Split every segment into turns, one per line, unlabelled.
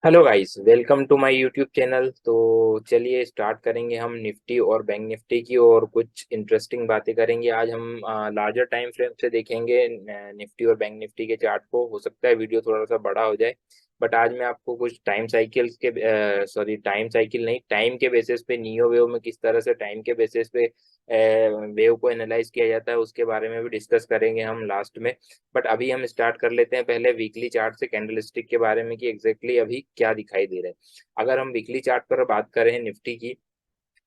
Hello guys, welcome to my YouTube channel. तो चलिए start करेंगे हम निफ्टी और बैंक निफ्टी की और कुछ इंटरेस्टिंग बातें करेंगे। आज हम लार्जर टाइम फ्रेम से देखेंगे निफ्टी और बैंक निफ्टी के चार्ट को। हो सकता है वीडियो थोड़ा सा बड़ा हो जाए, बट आज मैं आपको कुछ टाइम साइकिल्स के टाइम साइकिल नहीं, टाइम के बेसिस पे नियो वेव में किस तरह से टाइम के बेसिस पे वेव को एनालाइज किया जाता है उसके बारे में भी डिस्कस करेंगे हम लास्ट में। बट अभी हम स्टार्ट कर लेते हैं पहले वीकली चार्ट से, कैंडलस्टिक के बारे में कि एग्जैक्टली अभी क्या दिखाई दे रहा है। अगर हम वीकली चार्ट पर बात करें निफ्टी की,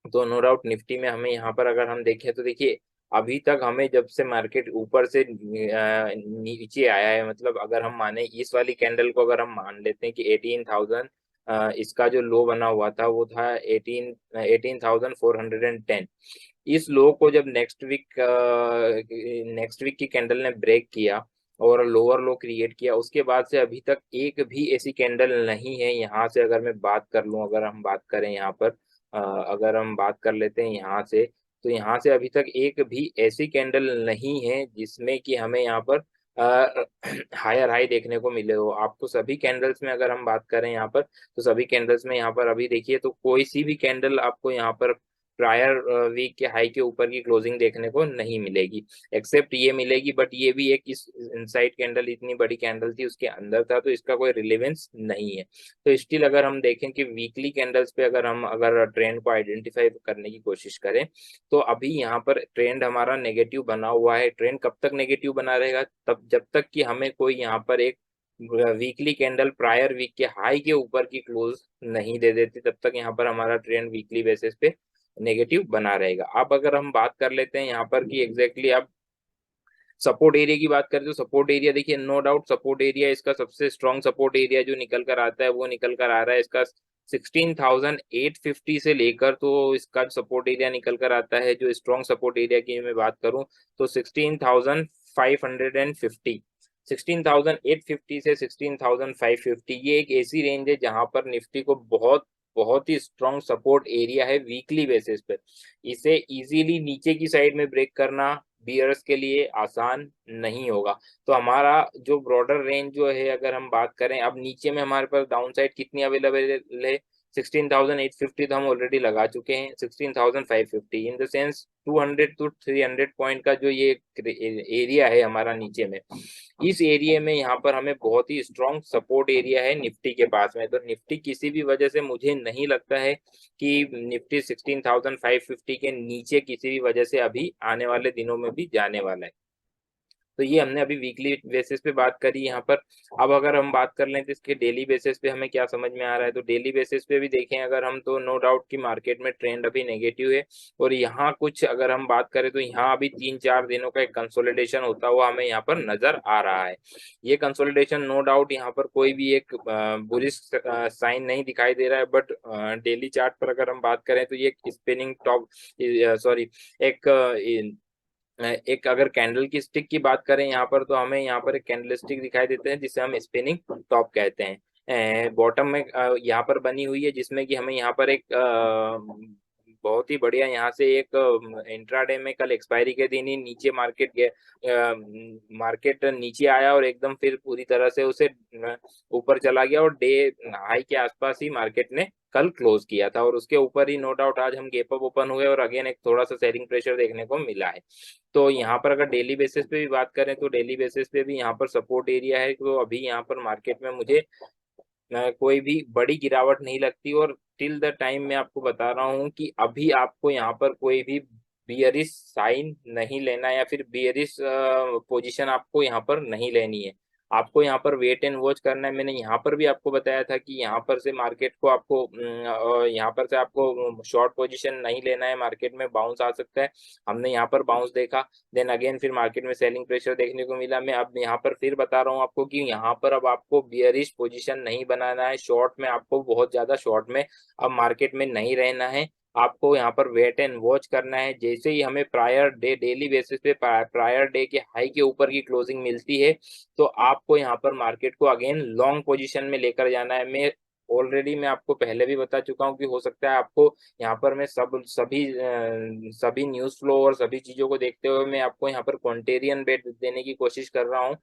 तो नो डाउट निफ्टी में हमें यहाँ पर अगर हम देखें तो देखिए, अभी तक हमें जब से मार्केट ऊपर से नीचे आया है, मतलब अगर हम माने इस वाली कैंडल को अगर हम मान लेते हैं कि 18,000, इसका जो लो बना हुआ था वो था 18,410। इस लो को जब नेक्स्ट वीक की कैंडल ने ब्रेक किया और लोअर लो क्रिएट किया, उसके बाद से अभी तक एक भी ऐसी कैंडल नहीं है। यहाँ से अगर मैं बात कर लूँ, अगर हम बात करें यहाँ पर, अगर हम बात कर लेते हैं यहाँ से, तो यहाँ से अभी तक एक भी ऐसी कैंडल नहीं है जिसमें कि हमें यहाँ पर हायर हाई देखने को मिले हो। आपको सभी कैंडल्स में अगर हम बात करें यहाँ पर, तो सभी कैंडल्स में यहाँ पर अभी देखिए तो कोई सी भी कैंडल आपको यहाँ पर प्रायर वीक के हाई के ऊपर की क्लोजिंग देखने को नहीं मिलेगी, एक्सेप्ट ये मिलेगी। बट ये भी एक इस इनसाइड कैंडल, इतनी बड़ी कैंडल थी, उसके अंदर था, तो इसका कोई रिलेवेंस नहीं है। तो स्टिल अगर हम देखें कि वीकली कैंडल्स पे अगर ट्रेंड को आइडेंटिफाई करने की कोशिश करें, तो अभी यहाँ पर ट्रेंड हमारा नेगेटिव बना हुआ है। ट्रेंड कब तक नेगेटिव बना रहेगा? तब जब तक कि हमें कोई यहाँ पर एक वीकली कैंडल प्रायर वीक के हाई के ऊपर की क्लोज नहीं दे देती, तब तक यहाँ पर हमारा ट्रेंड वीकली बेसिस पे नेगेटिव बना रहेगा। अब अगर हम बात कर लेते हैं यहाँ पर कि एग्जैक्टली अब सपोर्ट एरिया की बात करें, तो सपोर्ट एरिया देखिए, नो डाउट सपोर्ट एरिया, इसका सबसे स्ट्रॉन्ग सपोर्ट एरिया जो निकल कर आता है वो निकल कर आ रहा है इसका 16,850 से लेकर, तो इसका सपोर्ट एरिया निकल कर आता है। जो स्ट्रॉन्ग सपोर्ट एरिया की मैं बात करूं तो 16,550, 16,850 से 16,550, ये एक ऐसी रेंज है जहां पर निफ्टी को बहुत बहुत ही स्ट्रॉन्ग सपोर्ट एरिया है वीकली बेसिस पे। इसे इजीली नीचे की साइड में ब्रेक करना बियर्स के लिए आसान नहीं होगा। तो हमारा जो ब्रॉडर रेंज जो है, अगर हम बात करें, अब नीचे में हमारे पास डाउन साइड कितनी अवेलेबल है? 16,850 तो हम ऑलरेडी लगा चुके हैं। 16,550 in the sense 200 to 300 point का जो ये एरिया है हमारा नीचे में, इस एरिया में यहाँ पर हमें बहुत ही स्ट्रॉन्ग सपोर्ट एरिया है निफ्टी के पास में। तो निफ्टी किसी भी वजह से, मुझे नहीं लगता है कि निफ्टी 16,550 के नीचे किसी भी वजह से अभी आने वाले दिनों में भी जाने वाला है। तो ये हमने अभी वीकली बेसिस पे बात करी यहाँ पर। अब अगर हम बात कर लें तो इसके डेली बेसिस पे हमें क्या समझ में आ रहा है, तो डेली बेसिस पे भी देखें अगर हम, तो नो डाउट कि मार्केट में ट्रेंड अभी नेगेटिव है। और यहाँ कुछ अगर हम बात करें तो यहाँ अभी 3-4 दिनों का एक कंसोलिडेशन होता हुआ हमें यहाँ पर नजर आ रहा है। ये कंसोलिडेशन नो डाउट यहाँ पर कोई भी एक बुलिश साइन नहीं दिखाई दे रहा है, बट डेली चार्ट पर अगर हम बात करें तो ये स्पिनिंग टॉप, सॉरी, एक एक अगर कैंडल की स्टिक की बात करें यहाँ पर, तो हमें यहाँ पर एक कैंडल स्टिक दिखाई देते हैं जिसे हम स्पिनिंग टॉप कहते हैं। बॉटम में यहाँ पर बनी हुई है, जिसमें कि हमें यहाँ पर एक बहुत ही बढ़िया यहाँ से एक इंट्राडे में कल एक्सपायरी के दिन ही नीचे मार्केट गए, मार्केट नीचे आया और एकदम फिर पूरी तरह से उसे ऊपर चला गया और डे हाई के आसपास ही मार्केट ने कल क्लोज किया था। और उसके ऊपर ही नो डाउट आज हम गैप अप ओपन हुए और अगेन एक थोड़ा सा सेलिंग प्रेशर देखने को मिला है। तो यहाँ पर अगर डेली बेसिस पे भी बात करें तो डेली बेसिस पे भी यहाँ पर सपोर्ट एरिया है। तो अभी यहाँ पर मार्केट में मुझे कोई भी बड़ी गिरावट नहीं लगती। और टिल द टाइम मैं आपको बता रहा हूँ कि अभी आपको यहाँ पर कोई भी बियरिश साइन नहीं लेना है या फिर बियरिश पोजीशन आपको यहाँ पर नहीं लेनी है। आपको यहाँ पर वेट एंड वॉच करना है। मैंने यहाँ पर भी आपको बताया था कि यहाँ पर से मार्केट को आपको यहाँ पर से आपको शॉर्ट पोजीशन नहीं लेना है, मार्केट में बाउंस आ सकता है। हमने यहाँ पर बाउंस देखा, देन अगेन फिर मार्केट में सेलिंग प्रेशर देखने को मिला। मैं अब यहाँ पर फिर बता रहा हूँ आपको कि यहाँ पर अब आपको बियरिश पोजीशन नहीं बनाना है। शॉर्ट में आपको बहुत ज्यादा शॉर्ट में अब मार्केट में नहीं रहना है। आपको यहाँ पर वेट एंड वॉच करना है। जैसे ही हमें प्रायर डे डेली बेसिस पे प्रायर डे के हाई के ऊपर की क्लोजिंग मिलती है, तो आपको यहाँ पर मार्केट को अगेन लॉन्ग पोजीशन में लेकर जाना है। मैं आपको पहले भी बता चुका हूँ कि हो सकता है आपको यहाँ पर मैं सभी न्यूज फ्लो और सभी चीजों को देखते हुए मैं आपको यहाँ पर क्वांटेरियन बेट देने की कोशिश कर रहा हूँ।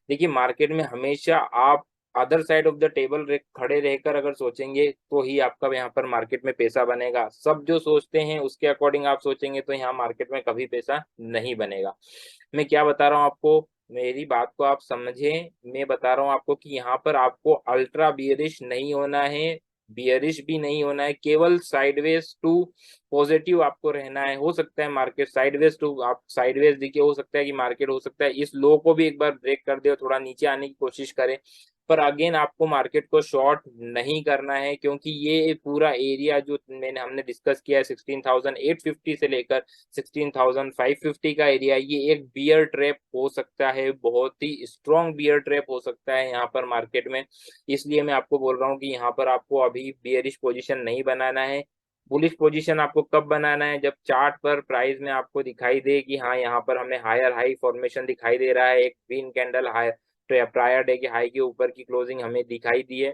देखिए मार्केट में हमेशा आप other side of the table खड़े रहकर अगर सोचेंगे तो ही आपका यहाँ पर मार्केट में पैसा बनेगा। सब जो सोचते हैं उसके अकॉर्डिंग आप सोचेंगे तो यहाँ मार्केट में कभी पैसा नहीं बनेगा। मैं क्या बता रहा हूँ आपको, मेरी बात को आप समझें। मैं बता रहा हूँ आपको कि यहाँ पर आपको अल्ट्रा बियरिश नहीं होना है, बियरिश भी नहीं होना है, केवल साइडवेज टू पॉजिटिव आपको रहना है। हो सकता है मार्केट साइडवेज टू आप साइडवेज दिखे, हो सकता है कि मार्केट हो सकता है इस लो को भी एक बार ब्रेक कर दे और थोड़ा नीचे आने की कोशिश करे। पर अगेन आपको मार्केट को शॉर्ट नहीं करना है, क्योंकि ये पूरा एरिया जो हमने डिस्कस किया है 16,850 से लेकर 16,550 का एरिया, ये एक बियर ट्रैप हो सकता है, बहुत ही स्ट्रॉन्ग बियर ट्रैप हो सकता है यहाँ पर मार्केट में। इसलिए मैं आपको बोल रहा हूँ कि यहाँ पर आपको अभी बियरिश पोजीशन नहीं बनाना है। बुलिश पोजीशन आपको कब बनाना है, जब चार्ट पर प्राइस में आपको दिखाई दे कि हाँ यहाँ पर हमें हायर हाई फॉर्मेशन दिखाई दे रहा है, एक green candle high prior day के हाई के ऊपर की क्लोजिंग हमें दिखाई दी है,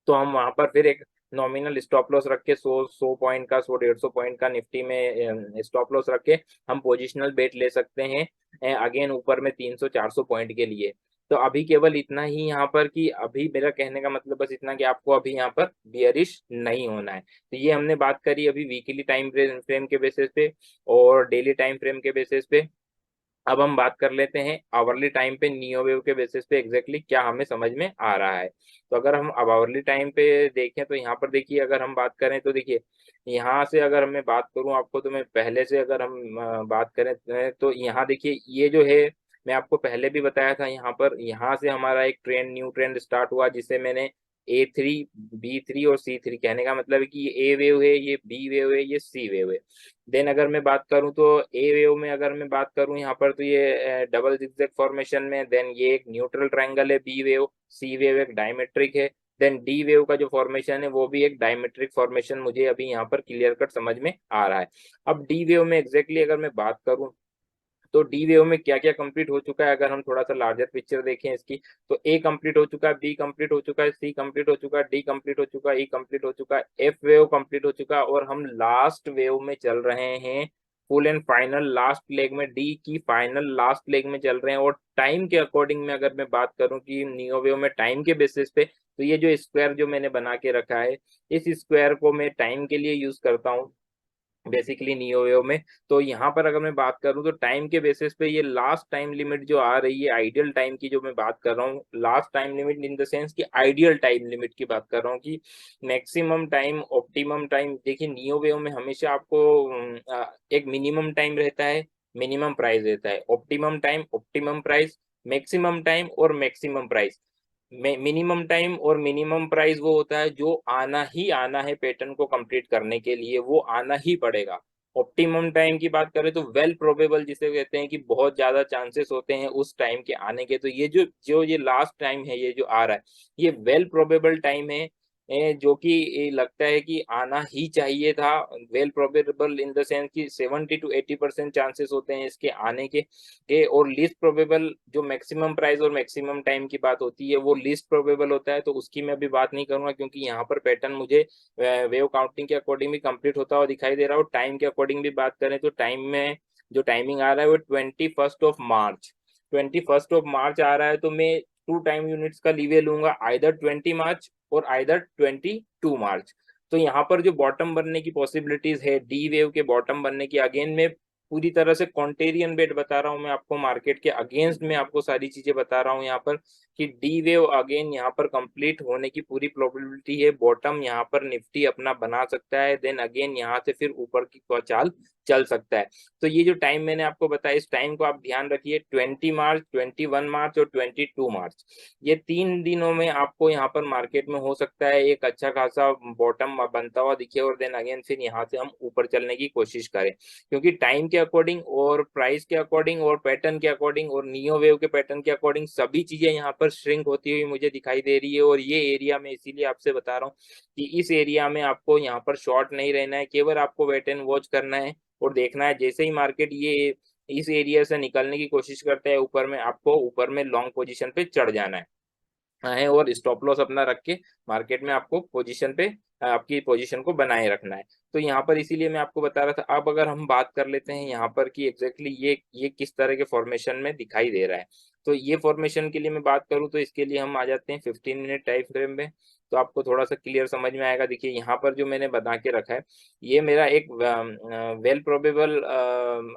तो हम वहां पर फिर एक नॉमिनल स्टॉप लॉस रख के 100 पॉइंट का 100-150 पॉइंट का निफ्टी में स्टॉप लॉस रख के हम पोजिशनल बेट ले सकते हैं अगेन ऊपर में 300-400 पॉइंट के लिए। तो अभी केवल इतना ही यहाँ पर कि अभी मेरा कहने का मतलब बस इतना कि आपको अभी यहाँ पर बियरिश नहीं होना है। तो ये हमने बात करी अभी वीकली टाइम फ्रेम के बेसिस पे और डेली टाइम फ्रेम के बेसिस पे। अब हम बात कर लेते हैं आवरली टाइम पे नियो वेव के बेसिस पे एग्जैक्टली क्या हमें समझ में आ रहा है। तो अगर हम अब आवरली टाइम पे देखें तो यहाँ पर देखिए, अगर हम बात करें तो देखिए यहाँ से अगर मैं बात करूँ आपको, तो मैं पहले से अगर हम बात करें तो यहाँ देखिए ये जो है, मैं आपको पहले भी बताया था, यहाँ पर यहाँ से हमारा एक ट्रेंड न्यू ट्रेंड स्टार्ट हुआ जिसे मैंने A3 B3 और C3, कहने का मतलब है कि ये ए वेव है, ये बी वेव है, ये सी वेव है। देन अगर मैं बात करूं तो ए वेव में अगर मैं बात करूं यहाँ पर तो ये डबल जिगजैग फॉर्मेशन में, देन ये एक न्यूट्रल ट्रायंगल है बी वेव, सी वेव एक डायमेट्रिक है, देन डी वेव का जो फॉर्मेशन है वो भी एक डायमेट्रिक फॉर्मेशन मुझे अभी यहाँ पर क्लियर कट समझ में आ रहा है। अब डी वेव में एग्जैक्टली अगर मैं बात करूं तो डी वेव में क्या क्या कंप्लीट हो चुका है, अगर हम थोड़ा सा लार्जर पिक्चर देखें इसकी, तो ए कंप्लीट हो चुका है, बी कंप्लीट हो चुका है, सी कंप्लीट हो चुका है, डी कंप्लीट हो चुका है, ई कंप्लीट हो चुका है, एफ वेव कंप्लीट हो चुका है, और हम लास्ट वेव में चल रहे हैं, full and final last leg में, डी की फाइनल लास्ट लेग में चल रहे हैं। और टाइम के अकॉर्डिंग में अगर मैं बात करूं कि नियो वेव में टाइम के बेसिस पे, तो ये जो स्क्वायर जो मैंने बना के रखा है, इस स्क्वायर को मैं टाइम के लिए यूज करता हूँ बेसिकली नियो वेव में। तो यहाँ पर अगर मैं बात करूँ तो टाइम के बेसिस पे ये लास्ट टाइम लिमिट जो आ रही है आइडियल टाइम की जो मैं बात कर रहा हूँ, last time limit in the sense कि आइडियल टाइम लिमिट की बात कर रहा हूँ कि मैक्सिमम टाइम ऑप्टिमम टाइम। देखिए नियो वेव में हमेशा आपको एक मिनिमम टाइम रहता है, मिनिमम प्राइस रहता है, optimum time, optimum price, maximum time और मैक्सिमम प्राइस। मिनिमम टाइम और मिनिमम प्राइस वो होता है जो आना ही आना है पैटर्न को कंप्लीट करने के लिए, वो आना ही पड़ेगा। ऑप्टिमम टाइम की बात करें तो वेल प्रोबेबल जिसे कहते हैं कि बहुत ज्यादा चांसेस होते हैं उस टाइम के आने के। तो ये जो जो ये लास्ट टाइम है ये जो आ रहा है, ये वेल प्रोबेबल टाइम है, जो कि ये लगता है कि आना ही चाहिए था। Well probable in the sense कि 70 to 80% चांसेस होते हैं इसके आने के। और लीस्ट प्रोबेबल जो मैक्सिमम प्राइस और मैक्सिमम टाइम की बात होती है वो लीस्ट प्रोबेबल होता है, तो उसकी मैं अभी बात नहीं करूंगा क्योंकि यहाँ पर पैटर्न मुझे वेव काउंटिंग के अकॉर्डिंग भी कंप्लीट होता हुआ दिखाई दे रहा है। और टाइम के अकॉर्डिंग भी बात करें तो टाइम में जो टाइमिंग आ रहा है वो 21 मार्च, 21 मार्च आ रहा है। तो मैं 2 टाइम यूनिट्स का लीवे लूंगा, आइदर 20 मार्च और आइदर 22 मार्च। तो यहाँ पर जो बॉटम बनने की पॉसिबिलिटीज है डी वेव के बॉटम बनने की, अगेन मैं पूरी तरह से कॉन्टेरियन बेट बता रहा हूँ, मैं आपको मार्केट के अगेंस्ट में आपको सारी चीजें बता रहा हूँ यहाँ पर कि डी वेव अगेन यहाँ पर कंप्लीट होने की पूरी प्रोबेबिलिटी है। बॉटम यहाँ पर निफ्टी अपना बना सकता है, देन अगेन यहाँ से फिर ऊपर की चाल चल सकता है। तो ये जो टाइम मैंने आपको बताया इस टाइम को आप ध्यान रखिए, 20 मार्च, 21 मार्च और 22 मार्च, ये 3 दिनों में आपको यहाँ पर मार्केट में हो सकता है एक अच्छा खासा बॉटम बनता हुआ दिखे और देन अगेन फिर यहाँ से हम ऊपर चलने की कोशिश करें। क्योंकि टाइम के अकॉर्डिंग और प्राइस के अकॉर्डिंग और पैटर्न के अकॉर्डिंग और नियो वेव के पैटर्न के अकॉर्डिंग सभी चीजें यहाँ पर श्रिंक होती हुई मुझे दिखाई दे रही है। और ये एरिया में इसीलिए आपसे बता रहा हूँ कि इस एरिया में आपको यहाँ पर शॉर्ट नहीं रहना है, केवल आपको वेट एंड वॉच करना है और देखना है जैसे ही मार्केट ये इस एरिया से निकलने की कोशिश करता है ऊपर में, आपको ऊपर में लॉन्ग पोजीशन पे चढ़ जाना है और स्टॉप लॉस अपना रख के मार्केट में आपको पोजीशन पे आपकी पोजीशन को बनाए रखना है। तो यहाँ पर इसीलिए मैं आपको बता रहा था। अब अगर हम बात कर लेते हैं यहाँ पर कि एग्जैक्टली ये किस तरह के फॉर्मेशन में दिखाई दे रहा है, तो ये फॉर्मेशन के लिए मैं बात करूं तो इसके लिए हम आ जाते हैं 15 मिनट टाइम फ्रेम में, तो आपको थोड़ा सा क्लियर समझ में आएगा। देखिए यहाँ पर जो मैंने बना के रखा है, ये मेरा एक वेल प्रोबेबल,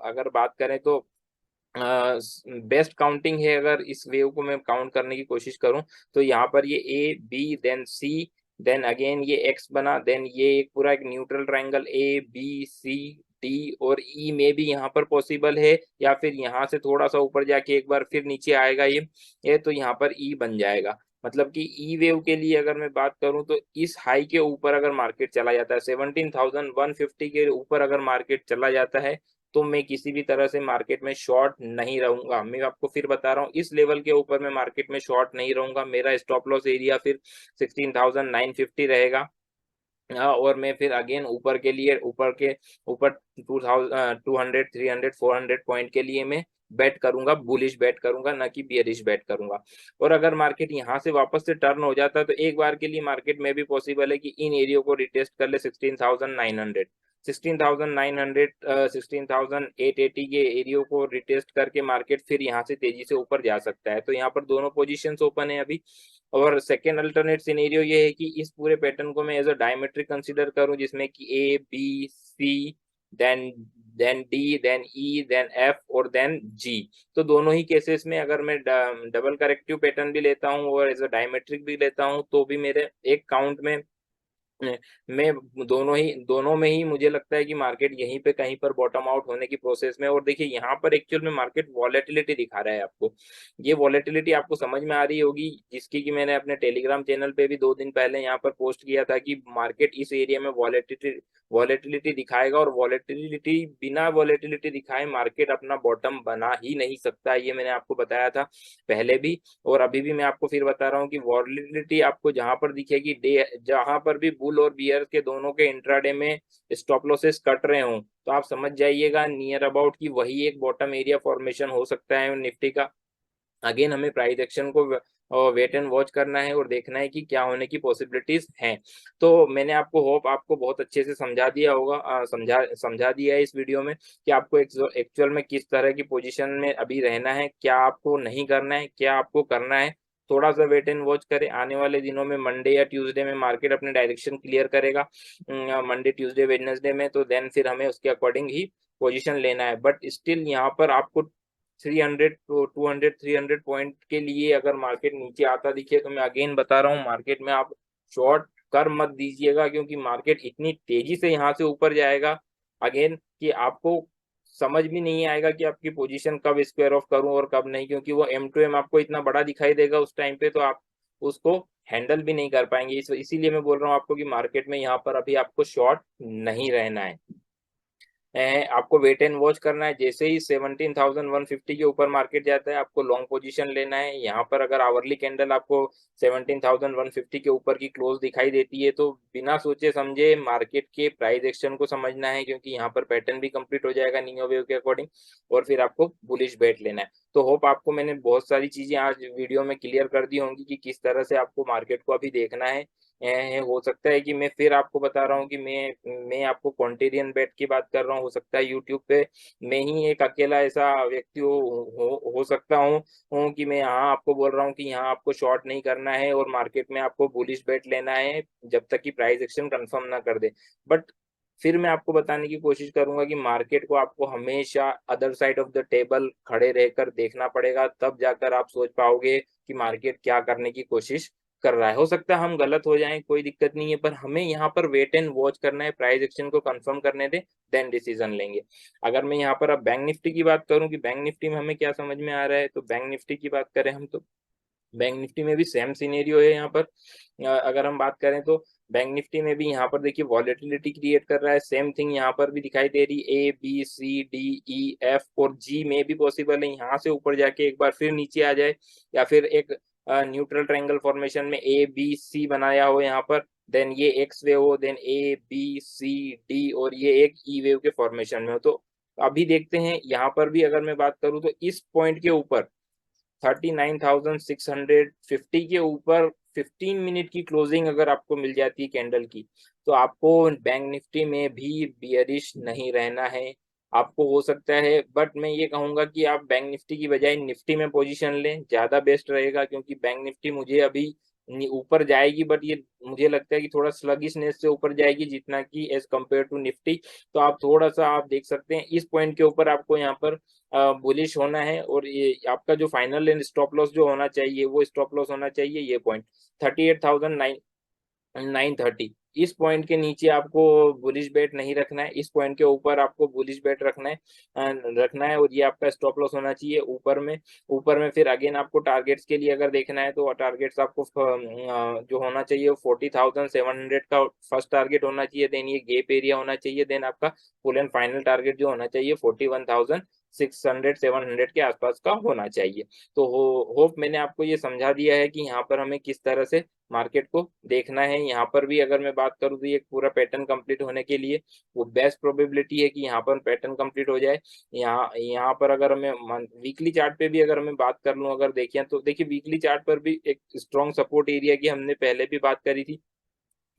अगर बात करें तो बेस्ट काउंटिंग है। अगर इस वेव को मैं काउंट करने की कोशिश करूं तो यहाँ पर ये A B then C then again ये एक्स बना, देन ये एक पूरा एक neutral triangle A B C D और ई में भी यहाँ पर पॉसिबल है, या फिर यहाँ से थोड़ा सा ऊपर जाके एक बार फिर नीचे आएगा ये तो यहाँ पर ई बन जाएगा। मतलब कि ई वेव के लिए अगर मैं बात करूं तो इस हाई के ऊपर अगर मार्केट चला जाता है 17,150 के ऊपर अगर मार्केट चला जाता है तो मैं किसी भी तरह से मार्केट में शॉर्ट नहीं रहूंगा। मैं आपको फिर बता रहा हूँ, इस लेवल के ऊपर मैं मार्केट में शॉर्ट नहीं रहूंगा। मेरा स्टॉप लॉस एरिया फिर 16,950 रहेगा। और मैं फिर अगेन ऊपर के लिए ऊपर 200 300 400 पॉइंट के लिए मैं बेट करूंगा, बुलिश बेट करूंगा, ना कि बियरिश बेट करूंगा। और अगर मार्केट यहाँ से वापस से टर्न हो जाता है तो एक बार के लिए मार्केट में भी पॉसिबल है कि इन एरियो को रिटेस्ट कर ले 16,900 16,900 16,880 के एरियो को रिटेस्ट करके मार्केट फिर यहाँ से तेजी से ऊपर जा सकता है। तो यहाँ पर दोनों पोजीशंस ओपन है अभी। और सेकेंड अल्टरनेट सिनेरियो ये है कि इस पूरे पैटर्न को मैं एज अ डायमेट्रिक कंसीडर करूं, जिसमें कि A B C then then D then E then F और देन जी। तो दोनों ही केसेस में अगर मैं डबल करेक्टिव पैटर्न भी लेता हूं और एज अ डायमेट्रिक भी लेता हूं तो भी मेरे एक काउंट में मैं दोनों में ही मुझे लगता है कि मार्केट यहीं पे कहीं पर बॉटम आउट होने की प्रोसेस में। और देखिए यहाँ पर एक्चुअल में मार्केट वॉलेटिलिटी दिखा रहा है आपको, ये वॉलेटिलिटी आपको समझ में आ रही होगी, जिसकी कि मैंने अपने टेलीग्राम चैनल पे भी 2 दिन पहले यहाँ पर पोस्ट किया था कि मार्केट इस एरिया में वॉलेटिलिटी दिखाएगा, और वॉलेटिलिटी बिना वॉलेटिलिटी दिखाए मार्केट अपना बॉटम बना ही नहीं सकता। ये मैंने आपको बताया था पहले भी, और अभी भी मैं आपको फिर बता रहा हूँ कि वॉलेटिलिटी आपको जहां पर दिखेगी, डे जहां पर भी बुल और बियर के दोनों के इंट्राडे में स्टॉप लॉसेस कट रहे हों तो आप समझ जाइएगा नियर अबाउट की वही एक बॉटम एरिया फॉर्मेशन हो सकता है निफ्टी का। अगेन हमें प्राइस एक्शन को वेट एंड वॉच करना है और देखना है कि क्या होने की पॉसिबिलिटीज हैं। तो मैंने आपको होप आपको बहुत अच्छे से समझा दिया होगा, समझा दिया है इस वीडियो में कि आपको एक्चुअल में किस तरह की पोजीशन में अभी रहना है, क्या आपको नहीं करना है, क्या आपको करना है। थोड़ा सा वेट एंड वॉच करें, आने वाले दिनों में मंडे या ट्यूसडे में मार्केट अपने डायरेक्शन क्लियर करेगा, मंडे ट्यूसडे वेडनेसडे में, तो देन फिर हमें उसके अकॉर्डिंग ही पोजीशन लेना है। बट स्टिल यहाँ पर आपको 300 टू 200 300 पॉइंट के लिए अगर मार्केट नीचे आता दिखे तो मैं अगेन बता रहा हूँ मार्केट में आप शॉर्ट कर मत दीजिएगा, क्योंकि मार्केट इतनी तेजी से यहाँ से ऊपर जाएगा अगेन कि आपको समझ भी नहीं आएगा कि आपकी पोजीशन कब स्क्वायर ऑफ करूं और कब नहीं, क्योंकि वो M2M आपको इतना बड़ा दिखाई देगा उस टाइम पे, तो आप उसको हैंडल भी नहीं कर पाएंगे। इसीलिए मैं बोल रहा हूँ आपको कि मार्केट में यहाँ पर अभी आपको शॉर्ट नहीं रहना है। आपको वेट एंड वॉच करना है, जैसे ही 17,150 के ऊपर मार्केट जाता है आपको लॉन्ग पोजीशन लेना है। यहाँ पर अगर आवरली कैंडल आपको 17,150 के ऊपर की क्लोज दिखाई देती है तो बिना सोचे समझे मार्केट के प्राइस एक्शन को समझना है, क्योंकि यहाँ पर पैटर्न भी कंप्लीट हो जाएगा नियो वेव के अकॉर्डिंग, और फिर आपको बुलिश बेट लेना है। तो होप आपको मैंने बहुत सारी चीजें आज वीडियो में क्लियर कर दी होंगी कि किस तरह से आपको मार्केट को अभी देखना है। हो सकता है कि मैं फिर आपको बता रहा हूँ कि मैं आपको क्वांटेरियन बेट की बात कर रहा हूँ। हो सकता है यूट्यूब पे मैं ही एक अकेला ऐसा व्यक्ति हो सकता हूँ कि मैं यहाँ आपको बोल रहा हूँ कि यहाँ आपको शॉर्ट नहीं करना है और मार्केट में आपको बुलिश बेट लेना है जब तक कि प्राइस एक्शन कंफर्म ना कर दे। बट फिर मैं आपको बताने की कोशिश करूंगा कि मार्केट को आपको हमेशा other side of the table खड़े रहकर देखना पड़ेगा, तब जाकर आप सोच पाओगे कि मार्केट क्या करने की कोशिश कर रहा है। हो सकता है हम गलत हो जाएं, कोई दिक्कत नहीं है, पर हमें यहाँ पर वेट एंड वॉच करना है, प्राइस एक्शन को कंफर्म करने दे देन डिसीजन लेंगे। अगर मैं यहाँ पर अब बैंक निफ्टी की बात करूँ कि बैंक निफ्टी में हमें क्या समझ में आ रहा है, तो बैंक निफ्टी की बात करें हम तो बैंक निफ्टी में भी सेम सिनेरियो है। यहाँ पर अगर हम बात करें तो बैंक निफ्टी में भी यहाँ पर देखिए वॉलेटिलिटी क्रिएट कर रहा है, सेम थिंग यहाँ पर भी दिखाई दे रही, A B C D E F और जी में भी पॉसिबल है यहाँ से ऊपर जाके एक बार फिर नीचे आ जाए, या फिर एक न्यूट्रल ट्रायंगल फॉर्मेशन में ए बी सी बनाया हो यहाँ पर, देन ये एक्स वेव हो, then A B C D और ये एक ई वेव के फॉर्मेशन में हो। तो अभी देखते हैं यहाँ पर भी अगर मैं बात करूँ तो इस पॉइंट के ऊपर 39,650 के ऊपर 15 मिनट की क्लोजिंग अगर आपको मिल जाती है कैंडल की, तो आपको बैंक निफ्टी में भी बियरिश नहीं रहना है। आपको हो सकता है, बट मैं ये कहूंगा कि आप बैंक निफ्टी की बजाय निफ्टी में पोजीशन लें, ज्यादा बेस्ट रहेगा, क्योंकि बैंक निफ्टी मुझे अभी ऊपर जाएगी, बट ये मुझे लगता है कि थोड़ा स्लगिशनेस से ऊपर जाएगी, जितना कि एज कम्पेयर टू निफ्टी। तो आप थोड़ा सा आप देख सकते हैं इस पॉइंट के ऊपर आपको यहाँ पर बुलिश होना है, और ये आपका जो फाइनल एंड स्टॉप लॉस जो होना चाहिए वो स्टॉप लॉस होना चाहिए ये पॉइंट 38,930। इस पॉइंट के नीचे आपको बुलिश बेट नहीं रखना है, इस पॉइंट के ऊपर आपको बुलिश बेट रखना है, और ये आपका स्टॉप लॉस होना चाहिए ऊपर में फिर अगेन आपको टारगेट्स के लिए अगर देखना है तो टारगेट्स आपको जो होना चाहिए 40,700 का फर्स्ट टारगेट होना चाहिए, देन ये गैप एरिया होना चाहिए, देन आपका फुल एंड फाइनल टारगेट जो होना चाहिए 41,600 700 के आसपास का होना चाहिए। तो होप मैंने आपको ये समझा दिया है कि यहाँ पर हमें किस तरह से मार्केट को देखना है। यहाँ पर भी अगर मैं बात करूँ तो ये पूरा पैटर्न कंप्लीट होने के लिए वो बेस्ट प्रोबेबिलिटी है कि यहाँ पर पैटर्न कंप्लीट हो जाए। यहाँ पर अगर मैं वीकली चार्ट पे भी अगर मैं बात कर लूँ, अगर देखिए तो देखिए वीकली चार्ट पर भी एक स्ट्रॉन्ग सपोर्ट एरिया की हमने पहले भी बात करी थी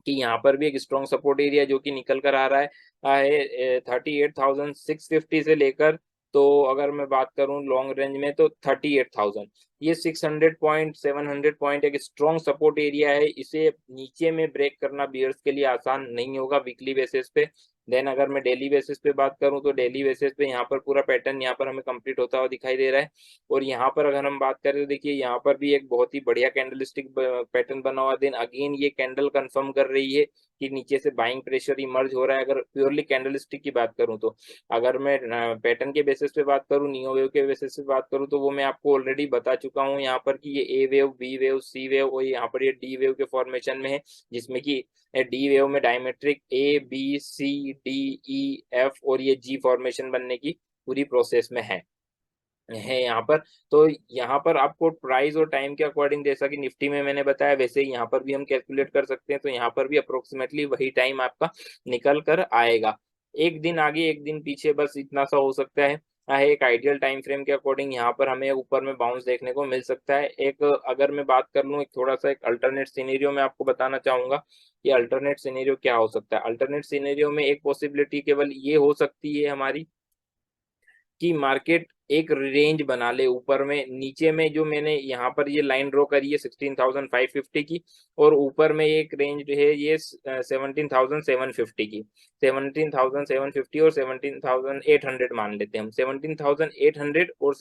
कि यहाँ पर भी एक स्ट्रॉन्ग सपोर्ट एरिया जो कि निकल कर आ रहा है 38,650 से लेकर, तो अगर मैं बात करूं लॉन्ग रेंज में तो 38,000, ये 600 पॉइंट 700 पॉइंट एक स्ट्रॉन्ग सपोर्ट एरिया है। इसे नीचे में ब्रेक करना बियर्स के लिए आसान नहीं होगा वीकली बेसिस पे। देन अगर मैं डेली बेसिस पे बात करूं तो डेली बेसिस पे यहाँ पर पूरा पैटर्न यहाँ पर हमें कंप्लीट होता हुआ दिखाई दे रहा है। और यहाँ पर अगर हम बात करें तो देखिए यहाँ पर भी एक बहुत ही बढ़िया कैंडलस्टिक पैटर्न बना हुआ, देन अगेन ये कैंडल कंफर्म कर रही है कि नीचे से बाइंग प्रेशर इमर्ज हो रहा है। अगर प्योरली कैंडलस्टिक की बात करूं तो, अगर मैं पैटर्न के बेसिस पे बात करूं, नियो वेव के बेसिस पे बात करूं, तो वो मैं आपको ऑलरेडी बता चुका हूं यहाँ पर कि ये ए वेव, बी वेव, सी वेव और यहाँ पर ये डी वेव के फॉर्मेशन में है, जिसमें कि डी वेव में diametric A B C D E F और ये जी फॉर्मेशन बनने की पूरी प्रोसेस में है यहाँ पर। तो यहाँ पर आपको प्राइस और टाइम के अकॉर्डिंग, जैसा कि निफ्टी में मैंने बताया वैसे ही यहाँ पर भी हम कैलकुलेट कर सकते हैं, तो यहाँ पर भी अप्रोक्सीमेटली वही टाइम आपका निकल कर आएगा, एक दिन आगे एक दिन पीछे, बस इतना सा हो सकता है। एक आइडियल टाइम फ्रेम के अकॉर्डिंग यहाँ पर हमें ऊपर में बाउंस देखने को मिल सकता है। एक अगर मैं बात कर लूँ एक थोड़ा सा एक अल्टरनेट सिनेरियो में आपको बताना चाहूंगा, ये अल्टरनेट सिनेरियो क्या हो सकता है। अल्टरनेट सिनेरियो में एक पॉसिबिलिटी केवल ये हो सकती है हमारी कि मार्केट एक रेंज बना ले ऊपर में, नीचे में जो मैंने यहाँ पर ये लाइन ड्रॉ करी है 16,550 की, और ऊपर में एक रेंज है ये 17,750 की, 17,750 और 17,800 मान लेते हैं हम, 17,800 और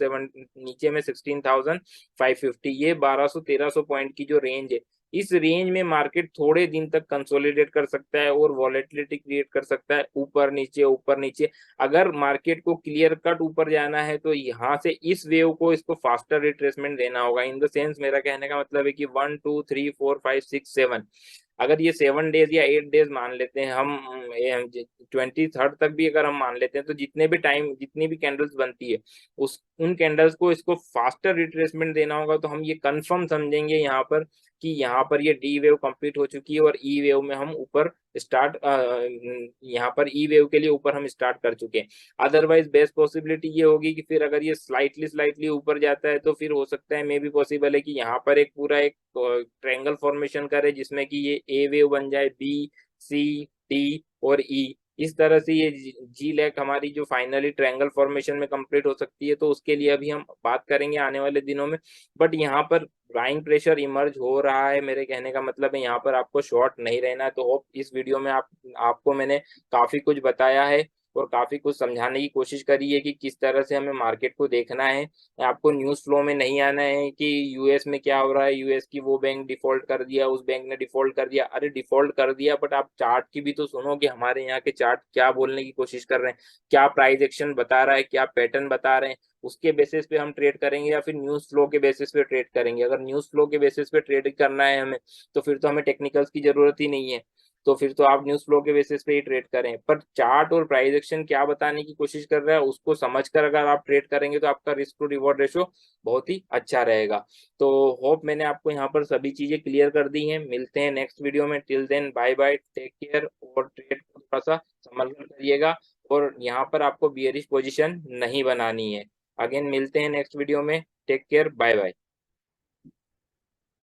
नीचे में 16,550, ये 1200-1300 पॉइंट की जो रेंज है, इस रेंज में मार्केट थोड़े दिन तक कंसोलिडेट कर सकता है और वॉलेटिलिटी क्रिएट कर सकता है, ऊपर नीचे। अगर मार्केट को क्लियर कट ऊपर जाना है तो यहाँ से इस वेव को इसको फास्टर रिट्रेसमेंट देना होगा। इन द सेंस मेरा कहने का मतलब है कि 1 2 3 4 5 6 7, अगर ये 7 डेज या 8 डेज मान लेते हैं हम, 23rd तक भी अगर हम मान लेते हैं, तो जितने भी टाइम जितनी भी कैंडल्स बनती है उस उन कैंडल्स को इसको फास्टर रिट्रेसमेंट देना होगा, तो हम ये कंफर्म समझेंगे यहाँ पर कि यहाँ पर ये डी वेव कंप्लीट हो चुकी है और ई वेव में हम ऊपर स्टार्ट, यहाँ पर ई वेव के लिए ऊपर हम स्टार्ट कर चुके हैं। अदरवाइज बेस्ट पॉसिबिलिटी ये होगी कि फिर अगर ये स्लाइटली ऊपर जाता है तो फिर हो सकता है, मे भी पॉसिबल है कि यहाँ पर एक पूरा एक ट्रायंगल फॉर्मेशन करे, जिसमें कि ये ए वेव बन जाए, B C D और ई, इस तरह से ये जी लैक हमारी जो फाइनली ट्रायंगल फॉर्मेशन में कंप्लीट हो सकती है। तो उसके लिए अभी हम बात करेंगे आने वाले दिनों में, बट यहाँ पर बाइंग प्रेशर इमर्ज हो रहा है, मेरे कहने का मतलब है यहाँ पर आपको शॉर्ट नहीं रहना है। तो होप इस वीडियो में आपको मैंने काफी कुछ बताया है और काफी कुछ समझाने की कोशिश करी है कि किस तरह से हमें मार्केट को देखना है। आपको न्यूज़ फ्लो में नहीं आना है कि यूएस में क्या हो रहा है, यूएस की वो बैंक डिफॉल्ट कर दिया, उस बैंक ने डिफॉल्ट कर दिया, अरे डिफॉल्ट कर दिया, बट आप चार्ट की भी तो सुनो कि हमारे यहाँ के चार्ट क्या बोलने की कोशिश कर रहे हैं, क्या प्राइस एक्शन बता रहा है, क्या पैटर्न बता रहे हैं, उसके बेसिस पे हम ट्रेड करेंगे या फिर न्यूज़ फ्लो के बेसिस पे ट्रेड करेंगे। अगर न्यूज़ फ्लो के बेसिस पे ट्रेड करना है हमें, तो फिर तो हमें टेक्निकल्स की जरूरत ही नहीं है, तो फिर तो आप न्यूज़ फ्लो के बेसिस पे ही ट्रेड करें। पर चार्ट और प्राइस एक्शन क्या बताने की कोशिश कर रहा है उसको समझकर अगर आप ट्रेड करेंगे तो आपका रिस्क टू रिवॉर्ड रेशो बहुत ही अच्छा रहेगा। तो होप मैंने आपको यहाँ पर सभी चीजें क्लियर कर दी हैं। मिलते हैं नेक्स्ट वीडियो में, till then bye bye, take care, और ट्रेड को थोड़ा सा संभल कर करिएगा, और यहाँ पर आपको बियरिश पोजीशन नहीं बनानी है। अगेन मिलते हैं नेक्स्ट वीडियो में, टेक केयर, बाय बाय।